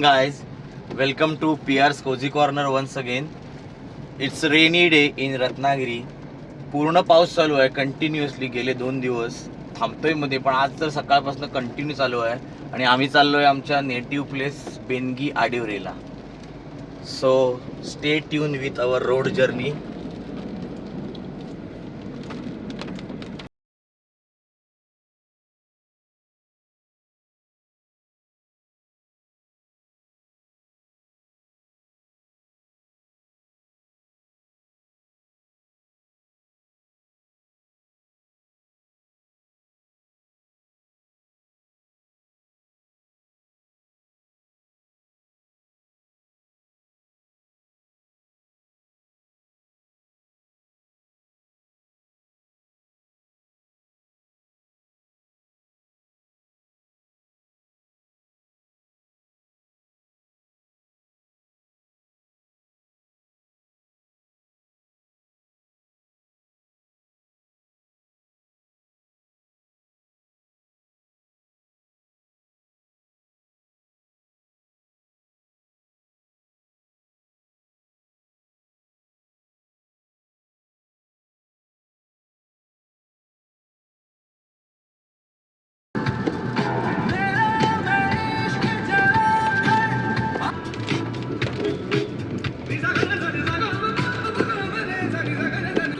Guys, welcome to PR's Cozy Corner once again. It's a rainy day in Ratnagiri. पूर्ण पाऊस चालू आहे continuously गेले 2 दिवस. थांबतोय मध्ये पण आज तर सकाळपासून कंटिन्यू चालू आहे आणि आम्ही चाललोय आमच्या नेटिव्ह प्लेस बेनगी आडिवरेला. So stay tuned with our road journey.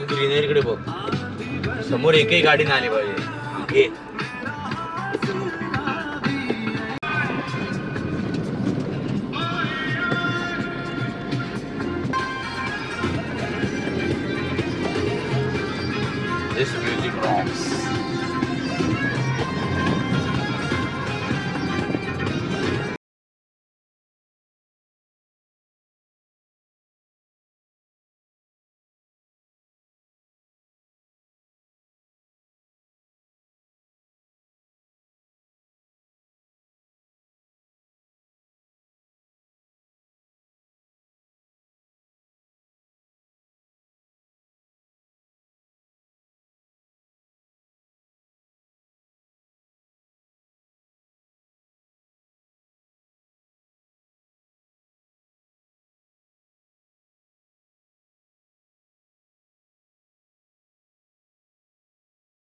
ग्रीनरीकडे बघ, समोर एकही गाडी नाही आली पाहिजे. This music rocks.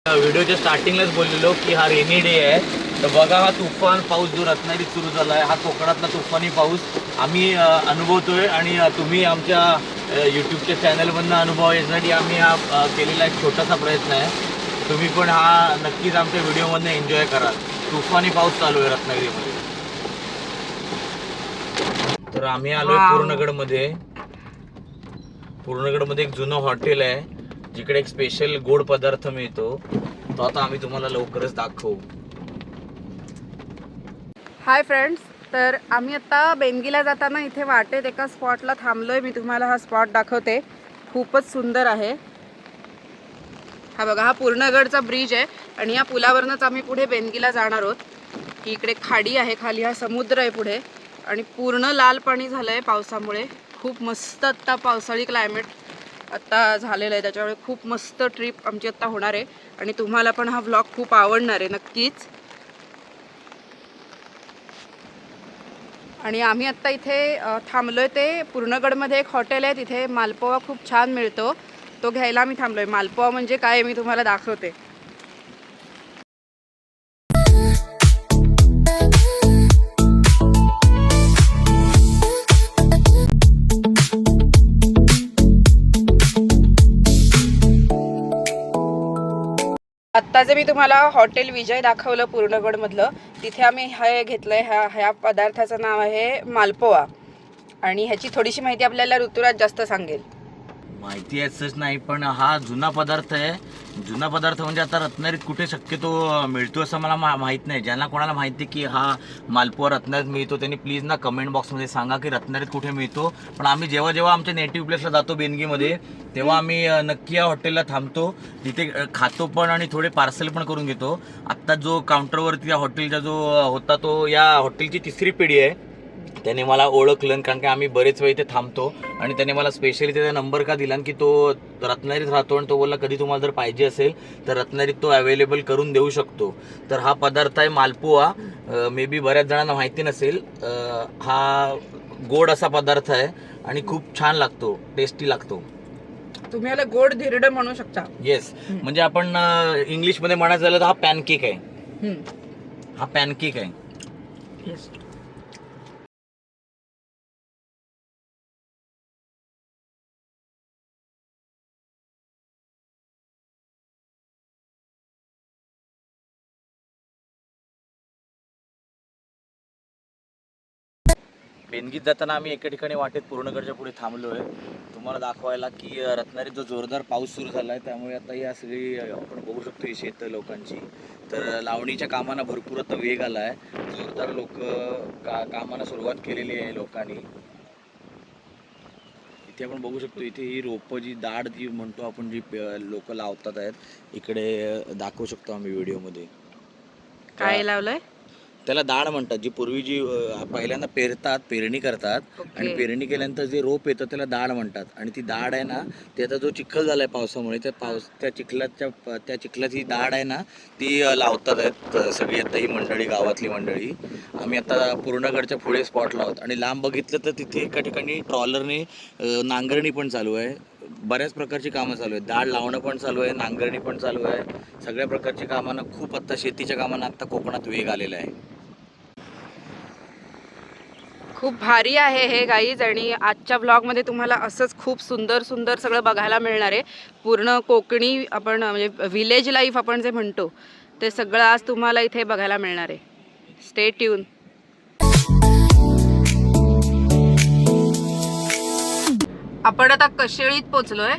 व्हिडिओच्या स्टार्टिंगलाच बोललेलो की हा रेनी डे आहे. तर बघा हा तुफान पाऊस जो रत्नागिरीत सुरू झाला आहे, हा कोकणातला तुफानी पाऊस आम्ही अनुभवतोय आणि तुम्ही आमच्या यूट्यूबच्या चॅनलमधनं अनुभव यासाठी आम्ही हा केलेला एक छोटासा प्रयत्न आहे. तुम्ही पण हा नक्कीच आमच्या व्हिडिओमधनं एन्जॉय कराल. तुफानी पाऊस चालू आहे रत्नागिरीमध्ये. तर आम्ही आलोय पूर्णगडमध्ये. पूर्णगडमध्ये एक जुनं हॉटेल आहे जिकडे एक स्पेशल गोड पदार्थ मिळतो. तो आता आम्ही तुम्हाला लवकरच दाखवू. हाय फ्रेंड्स, तर आम्ही आता बेनगीला जाताना इथे वाटेत एका स्पॉटला थांबलोय. मी तुम्हाला हा स्पॉट दाखवते. खूपच सुंदर आहे. हा बघा, हा पूर्णगडचा ब्रिज आहे आणि या पुलावरनंच आम्ही पुढे बेनगीला जाणार आहोत. ही इकडे खाडी आहे, खाली हा समुद्र आहे पुढे आणि पूर्ण लाल पाणी झालं आहे पावसामुळे. खूप मस्त आत्ता पावसाळी क्लायमेट आत्ता झालेलं आहे, त्याच्यामुळे खूप मस्त ट्रिप आमची आत्ता होणार आहे आणि तुम्हाला पण हा व्लॉग खूप आवडणार आहे नक्कीच. आणि आम्ही आत्ता इथे थांबलोय ते पूर्णगडमध्ये एक हॉटेल आहे, तिथे मालपोवा खूप छान मिळतो. तो घ्यायला आम्ही थांबलोय. मालपोवा म्हणजे काय मी तुम्हाला दाखवते. आत्ता जे मी तुम्हाला हॉटेल विजय दाखवलं पूर्णगडमधलं, तिथे आम्ही हे घेतलंय. ह्या पदार्थाचं नाव आहे मालपोवा आणि ह्याची थोडीशी माहिती आपल्याला ऋतुराज जास्त सांगेल. माहिती असंच नाही, पण हा जुना पदार्थ आहे. जुना पदार्थ म्हणजे आता रत्नागिरीत कुठे शक्यतो मिळतो असं मला माहीत नाही. ज्यांना कोणाला माहिती की हा मालपोवा रत्नागिरीत मिळतो त्यांनी प्लीज ना कमेंट बॉक्समध्ये सांगा की रत्नागिरीत कुठे मिळतो. पण आम्ही जेव्हा जेव्हा आमच्या नेटिव्ह प्लेसला जातो बेनगीमध्ये, तेव्हा आम्ही नक्की या हॉटेलला थांबतो. तिथे खातो पण आणि थोडे पार्सल पण करून घेतो. आत्ता जो काउंटरवरती या हॉटेलचा जो होता तो या हॉटेलची 3री पिढी आहे. त्याने मला ओळखलं, कारण की आम्ही बरेच वेळ इथे थांबतो आणि त्याने मला स्पेशली त्याचा नंबर का दिला की तो रत्नागिरीत राहतो आणि तो बोलला कधी तुम्हाला जर पाहिजे असेल तर रत्नागिरीत तो अवेलेबल करून देऊ शकतो. तर हा पदार्थ आहे मालपुआ. मे बी बऱ्याच जणांना माहिती नसेल. हा गोड असा पदार्थ आहे आणि खूप छान लागतो, टेस्टी लागतो. तुम्ही याला गोड धिरडं म्हणू शकता. येस, म्हणजे आपण इंग्लिशमध्ये म्हणायचं झालं तर हा पॅनकेक आहे. हा पॅनकेक आहे. येस. बेनगीत जाताना आम्ही एका ठिकाणी वाटेत पूर्णगडच्या पुढे थांबलो आहे तुम्हाला दाखवायला की रत्नागिरीत जो जोरदार पाऊस सुरू झाला आहे त्यामुळे आता या सगळी आपण बघू शकतो ही शेत लोकांची. तर लावणीच्या कामांना भरपूर आता वेग आला आहे. जोरदार लोक कामाला सुरुवात केलेली आहे लोकांनी. इथे आपण बघू शकतो इथे ही रोपं जी दाढ जी म्हणतो आपण जी लोक लावतात आहेत इकडे दाखवू शकतो आम्ही व्हिडिओमध्ये. काय लावलंय? त्याला दाढ म्हणतात. जी पूर्वी जी पहिल्यांदा पेरणी करतात आणि पेरणी केल्यानंतर जे रोप येतं त्याला दाढ म्हणतात. आणि ती दाढ आहे ना ते आता जो चिखल झालाय पावसामुळे त्या चिखलाची दाढ आहे ना ती लावतात आहेत सगळी आता ही मंडळी, गावातली मंडळी. आम्ही आता पूर्णगडच्या पुढे स्पॉट लावत आणि लांब बघितलं तर तिथे एका ठिकाणी ट्रॉलरने नांगरणी पण चालू आहे. बऱ्याच प्रकारची कामं चालू आहेत. दाढ लावणं पण चालू आहे, नांगरणी पण चालू आहे. सगळ्या प्रकारची कामांना खूप आत्ता शेतीच्या कामांना आत्ता कोकणात वेग आलेला आहे. खूप भारी आहे हे गाईज. आणि आजच्या ब्लॉगमध्ये तुम्हाला असंच खूप सुंदर सुंदर सगळं बघायला मिळणार आहे. पूर्ण कोकणी आपण म्हणजे विलेज लाईफ आपण जे म्हणतो ते सगळं आज तुम्हाला इथे बघायला मिळणार आहे. Stay tune. आपण आता कशेळीत पोचलोय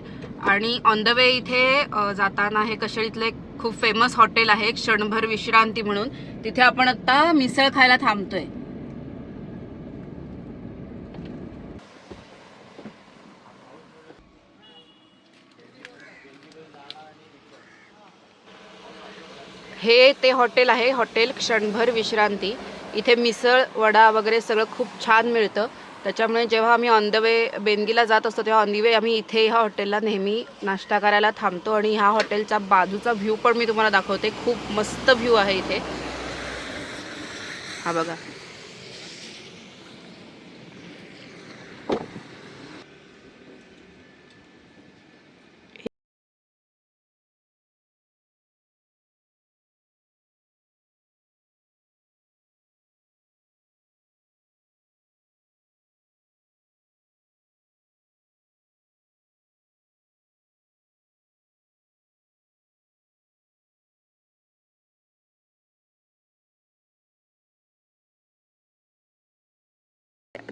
आणि ऑन द वे इथे जाताना हे कशेळीतलं एक खूप फेमस हॉटेल आहे क्षणभर विश्रांती म्हणून. तिथे आपण आता मिसळ खायला थांबतोय. हे ते हॉटेल आहे, हॉटेल क्षणभर विश्रांती. इथे मिसळ, वडा वगैरे सगळं खूप छान मिळतं. त्याच्यामुळे जेव्हा आम्ही ऑन द वे बेनगीला जात असतो तेव्हा ऑन द वे आम्ही इथे ह्या हॉटेलला नेहमी नाश्ता करायला थांबतो. आणि ह्या हॉटेलचा बाजूचा व्ह्यू पण मी तुम्हाला दाखवते. खूप मस्त व्ह्यू आहे इथे. हा बघा.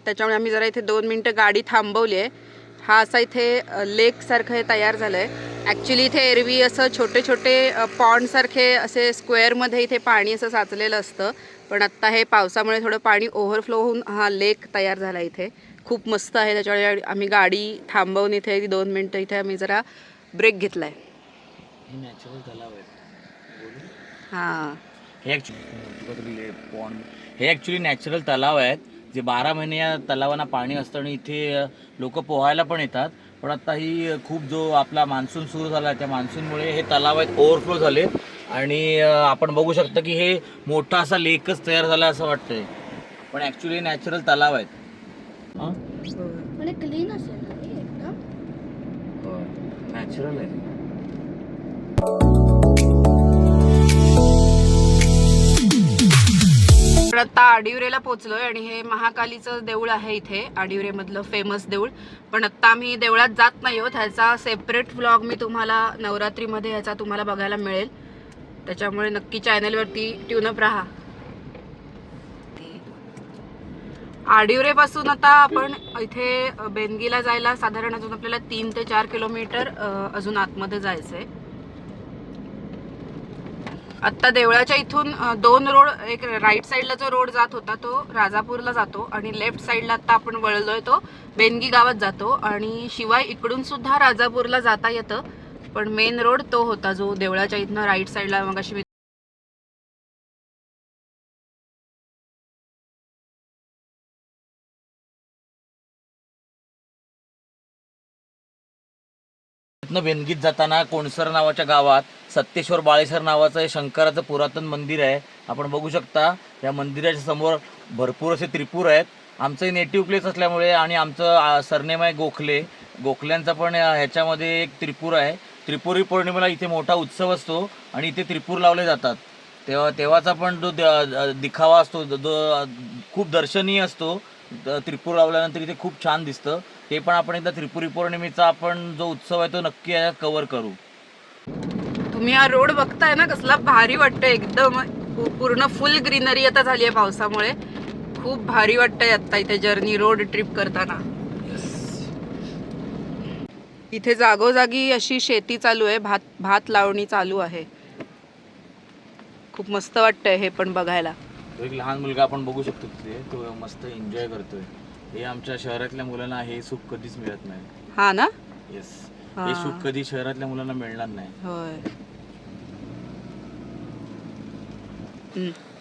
त्याच्यामुळे आम्ही जरा इथे 2 मिनटं गाडी थांबवली आहे. हा असा इथे लेक सारखं हे तयार झालं आहे. ॲक्च्युली इथे एरवी असं छोटे छोटे पॉन्डसारखे असे स्क्वेअरमध्ये इथे पाणी असं साचलेलं असतं. पण आत्ता हे पावसामुळे थोडं पाणी ओव्हरफ्लो होऊन हा लेक तयार झाला इथे. खूप मस्त आहे. त्याच्यामुळे आम्ही गाडी थांबवून इथे 2 मिनटं इथे आम्ही जरा ब्रेक घेतला आहे. नॅचरल तलाव आहे. हां, हे ॲक्च्युली नॅचरल तलाव आहेत जे 12 महिने या तलावांना पाणी असतं आणि इथे लोक पोहायला पण येतात. पण आता ही खूप जो आपला मान्सून सुरू झाला त्या मान्सूनमुळे हे तलाव आहेत ओव्हरफ्लो झाले आणि आपण बघू शकता की हे मोठा असा लेकच तयार झाला असं वाटतंय. पण ॲक्च्युली नॅचरल तलाव आहेत. क्लीन असेल ना हे एकदम. नॅचरल आहे. आता आडिवरेला पोचलोय आणि हे महाकालीचं देऊळ आहे इथे आडिवरेमधलं फेमस देऊळ. पण आत्ता आम्ही देवळात जात नाही आहोत. ह्याचा सेपरेट व्लॉग मी तुम्हाला नवरात्रीमध्ये ह्याचा तुम्हाला बघायला मिळेल. त्याच्यामुळे नक्की चॅनलवरती ट्यूनअप राहा. आडिवरेपासून आता आपण इथे बेनगीला जायला साधारण अजून आपल्याला 3 ते 4 किलोमीटर अजून आतमध्ये जायचं आहे. आत्ता देवळाच्या इथून 2 रोड, एक राईट साईडला जो रोड जात होता तो राजापूरला जातो आणि लेफ्ट साईडला आत्ता आपण वळलोय तो बेनगी गावात जातो. आणि शिवाय इकडून सुद्धा राजापूरला जाता येतं. पण मेन रोड तो होता जो देवळाच्या इथनं राईट साईडला मगाशी बेनगीत जाताना कोणसर नावाच्या गावात सत्तेश्वर बाळेश्वर नावाचं हे शंकराचं पुरातन मंदिर आहे. आपण बघू शकता या मंदिराच्या समोर भरपूर असे त्रिपूर आहेत. आमचं नेटिव्ह प्लेस असल्यामुळे आणि आमचं सरनेम आहे गोखले. गोखल्यांचा पण ह्याच्यामध्ये एक त्रिपूर आहे. त्रिपुरी पौर्णिमेला इथे मोठा उत्सव असतो आणि इथे त्रिपूर लावले जातात. तेव्हाचा पण जो दिखावा असतो जो खूप दर्शनीय असतो. त्रिपूर लावल्यानंतर इथे खूप छान दिसतं. ते पण आपण एकदा त्रिपुरी पौर्णिमेचा आपण जो उत्सव आहे तो नक्की कव्हर करू. तुम्ही हा रोड बघताय ना, कसला भारी वाटतंय. एकदम पूर्ण फुल ग्रीनरी आता झाली आहे पावसामुळे. खूप भारी वाटतंय आता इथे जर्नी रोड ट्रिप करताना. इथे जागोजागी अशी शेती चालू आहे, भात लावणी चालू आहे. खूप मस्त वाटतंय हे पण बघायला. एक लहान मुलगा आपण बघू शकतो तिथे, तो मस्त एन्जॉय करतोय. हे आमच्या शहरातल्या मुलांना हे सुख कधीच मिळत नाही. हा ना. येस, हे सुख कधी शहरातल्या मुलांना मिळणार नाही. होय.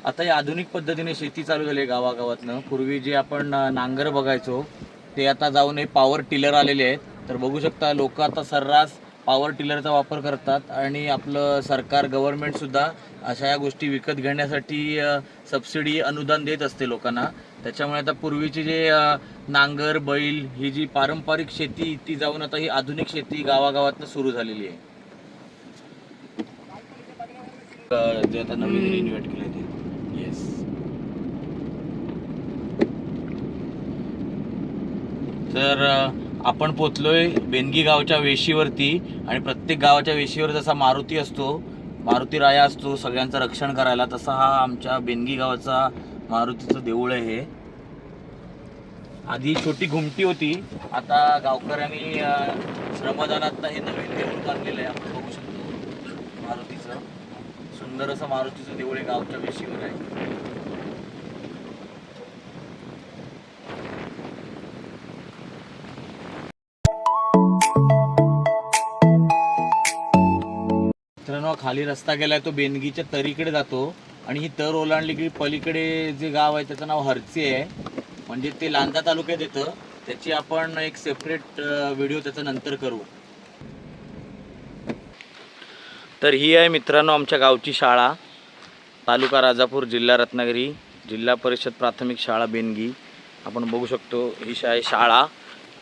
आता या आधुनिक पद्धतीने शेती चालू झाली आहे गावागावातनं. पूर्वी जे आपण नांगर बघायचो ते आता जाऊन हे पॉवर टिलर आलेले आहेत. तर बघू शकता लोक आता सर्रास पॉवर टिलरचा वापर करतात आणि आपलं सरकार गव्हर्नमेंट सुद्धा अशा या गोष्टी विकत घेण्यासाठी सबसिडी अनुदान देत असते लोकांना. त्याच्यामुळे आता पूर्वीची जे नांगर बैल ही जी पारंपरिक शेती ती जाऊन आता ही आधुनिक शेती गावागावातनं सुरू झालेली आहे. जे आता नवीन रिन्युएट केले ते. येस. तर आपण पोचलोय बेनगी गावच्या वेशीवरती आणि प्रत्येक गावाच्या वेशीवर जसा मारुती असतो, मारुती राया असतो सगळ्यांचं रक्षण करायला, तसा हा आमच्या बेनगी गावाचा मारुतीचं देऊळ आहे. हे आधी छोटी घुमटी होती, आता गावकऱ्यांनी श्रमदानात हे नवीन देऊळ बांधलेलं आहे. आपण बघू शकतो मारुतीचं सुंदर असं मारुतीचं देऊळ आहे गावच्या वेशीवर आहे. मित्रांनो, खाली रस्ता गेलाय तो बेनगीच्या तरीकडे जातो आणि ही तर ओलांडली की पलीकडे जे गाव आहे त्याचं नाव हरची आहे. म्हणजे ते लांजा तालुक्यात येतं. त्याची आपण एक सेपरेट व्हिडिओ त्याचा नंतर करू. तर ही आहे मित्रांनो आमच्या गावची शाळा, तालुका राजापूर, जिल्हा रत्नागिरी, जिल्हा परिषद प्राथमिक शाळा बेनगी. आपण बघू शकतो ही शाळा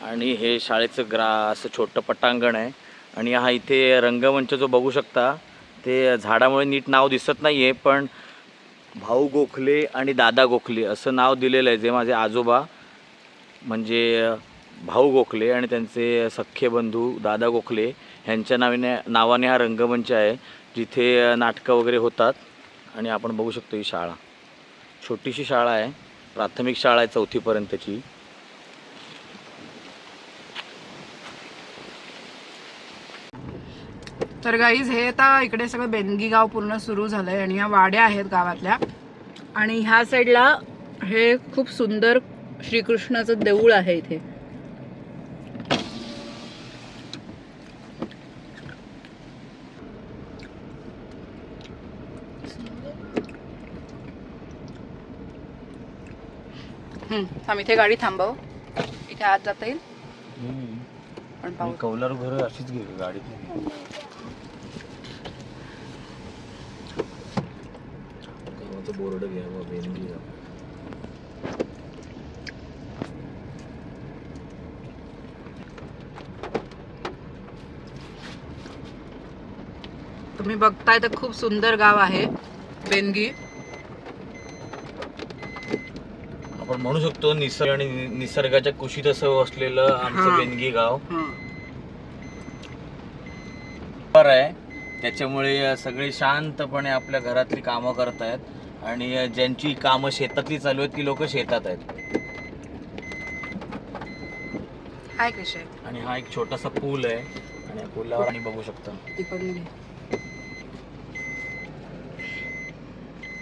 आणि हे शाळेचं असं छोटं पटांगण आहे. आणि हा इथे रंगमंच जो बघू शकता ते झाडामुळे नीट नाव दिसत नाही आहे, पण भाऊ गोखले आणि दादा गोखले असं नाव दिलेलं आहे. जे माझे आजोबा म्हणजे भाऊ गोखले आणि त्यांचे सख्खे बंधू दादा गोखले ह्यांच्या नावाने हा रंगमंच आहे, जिथे नाटकं वगैरे होतात. आणि आपण बघू शकतो ही शाळा छोटीशी शाळा आहे, प्राथमिक शाळा आहे 4थी पर्यंतची. तर गाईज हे आता इकडे सगळं बेनगी गाव पूर्ण सुरू झालंय आणि ह्या वाड्या आहेत गावातल्या. आणि ह्या साईडला हे खूप सुंदर श्रीकृष्णाचं देऊळ आहे इथे. इथे गाडी थांबव, इथे आत जाता येईल. पण पाहू कौलारू घर अशीच गेली गाडी. बोर्ड घ्यावं बेनगी. तुम्ही बघताय तर खूप सुंदर गाव आहे बेनगी. आपण म्हणू शकतो निसर्ग आणि निसर्गाच्या कुशीत असं असलेलं आमचं बेनगी गाव आहे. त्याच्यामुळे सगळे शांतपणे आपल्या घरातली कामं करत आहेत आणि ज्यांची कामं शेतातली चालू आहेत ती लोक शेतात आहेत. हाय कृष्ण. आणि हा एक छोटासा पूल आहे आणि पुलावर आणि बघू शकता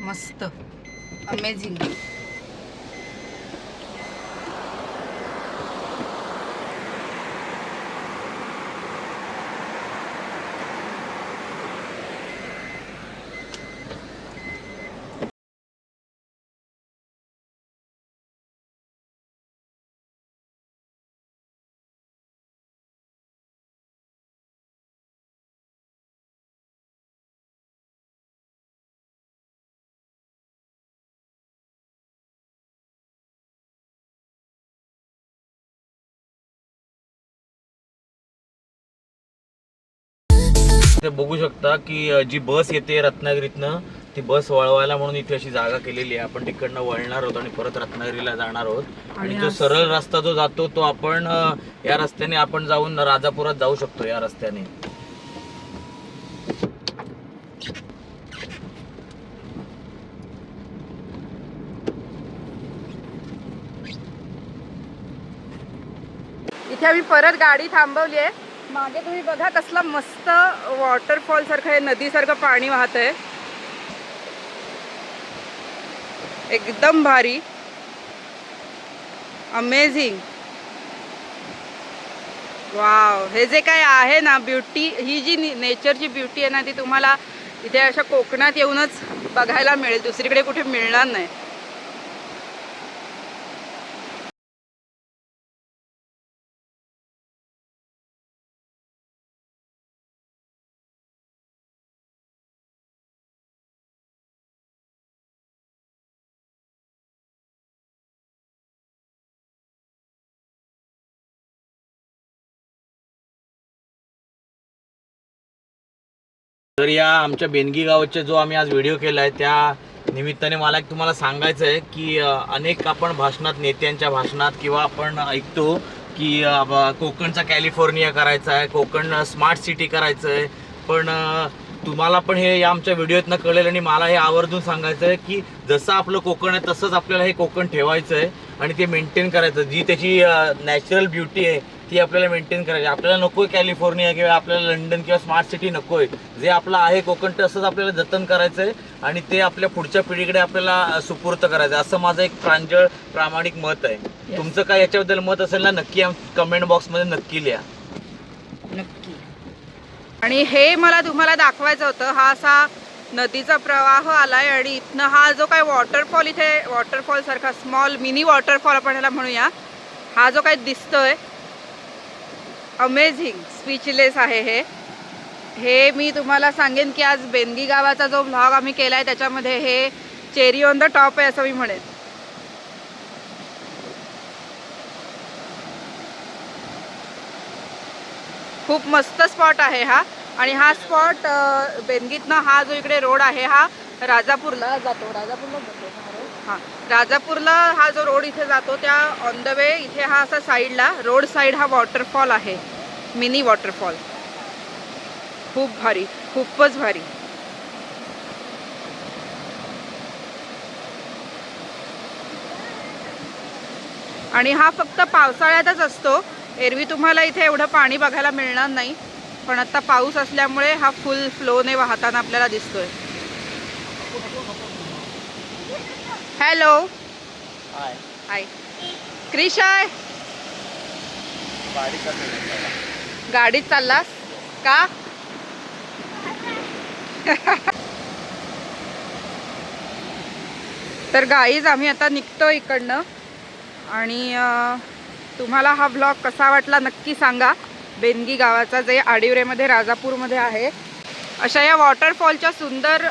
मस्त अमेझिंग. ते बघू शकता की जी बस येते रत्नागिरीतनं ती बस वळवायला म्हणून इथे अशी जागा केलेली आहे. आपण तिकडनं वळणार आहोत आणि परत रत्नागिरीला जाणार आहोत. आणि जो सरळ रस्ता जो जातो तो आपण या रस्त्याने आपण जाऊन राजापुरात जाऊ शकतो या रस्त्याने. इथे आम्ही परत गाडी थांबवली आहे. मागे तुम्ही बघा कसला मस्त वॉटरफॉल सारखं आहे, नदीसारखं पाणी वाहत आहे, एकदम भारी, अमेझिंग. वाव, हे जे काय आहे ना ब्युटी, ही जी नेचरची ब्युटी आहे ना ती तुम्हाला इथे अशा कोकणात येऊनच बघायला मिळेल, दुसरीकडे कुठे मिळणार नाही. तर या आमच्या बेनगी गावाचा जो आम्ही आज व्हिडिओ केला आहे त्या निमित्ताने मला एक तुम्हाला सांगायचं आहे की अनेक आपण भाषणात, नेत्यांच्या भाषणात किंवा आपण ऐकतो की कोकणचा कॅलिफोर्निया करायचा आहे, कोकण स्मार्ट सिटी करायचं आहे. पण तुम्हाला पण हे या आमच्या व्हिडिओतनं कळेल आणि मला हे आवर्जून सांगायचं आहे की जसं आपलं कोकण आहे तसंच आपल्याला हे कोकण ठेवायचं आहे आणि ते मेंटेन करायचं. जी त्याची नॅचरल ब्युटी आहे ती आपल्याला मेंटेन करायची. आपल्याला नको आहे कॅलिफोर्निया किंवा आपल्याला लंडन किंवा स्मार्ट सिटी नको आहे. जे आपलं आहे कोकण तसंच आपल्याला जतन करायचं आहे आणि ते आपल्या पुढच्या पिढीकडे आपल्याला सुपूर्त करायचं आहे, असं माझं एक प्रामाणिक मत आहे. तुमचं काय याच्याबद्दल मत असेल ना नक्की कमेंट बॉक्समध्ये नक्की लिहा. नक्की. आणि हे मला तुम्हाला दाखवायचं होतं. हा असा नदीचा प्रवाह आलाय आणि इथनं हा जो काय वॉटरफॉल, इथे वॉटरफॉल सारखा स्मॉल मिनी वॉटरफॉल आपण ह्याला म्हणूया, हा जो काय दिसतोय अमेझिंग, स्पीचलेस आहे हे मी तुम्हाला सांगेन की आज बेनगी गावाचा जो व्लॉग आम्ही केला आहे त्याच्यामध्ये हे चेरी ऑन द टॉप आहे असं मी म्हणेन. खूप मस्त स्पॉट आहे हा. आणि हा स्पॉट बेनगीतनं हा जो इकडे रोड आहे हा राजापूरला जातो. हां, राजापूरला हा जो रोड इथे जातो त्या ऑन द वे इथे हा असा साईडला रोड साईड हा वॉटरफॉल आहे, मिनी वॉटरफॉल. खूप भारी, खूपच भारी. आणि हा फक्त पावसाळ्यातच असतो. एरवी तुम्हाला इथे एवढं पाणी बघायला मिळणार नाही, पण आता पाऊस असल्यामुळे हा फुल फ्लोने वाहताना आपल्याला दिसतोय. हॅलो, हाय क्रिशाय, गाडीत चाललास का? तर गाईज आम्ही आता निघतो इकडनं आणि तुम्हाला हा व्लॉग कसा वाटला नक्की सांगा. बेनगी गावाचा जे आडिवरेमध्ये राजापूरमध्ये आहे, अशा या वॉटरफॉलच्या सुंदर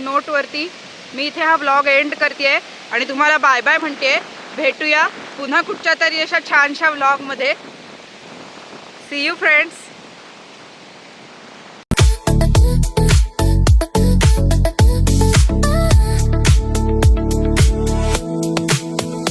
नोटवरती मी इथे हा व्लॉग एंड करते आहे आणि तुम्हाला बाय बाय म्हणते. भेटूया पुन्हा कुठच्या तरी अशा छानशा व्लॉगमध्ये. See you friends.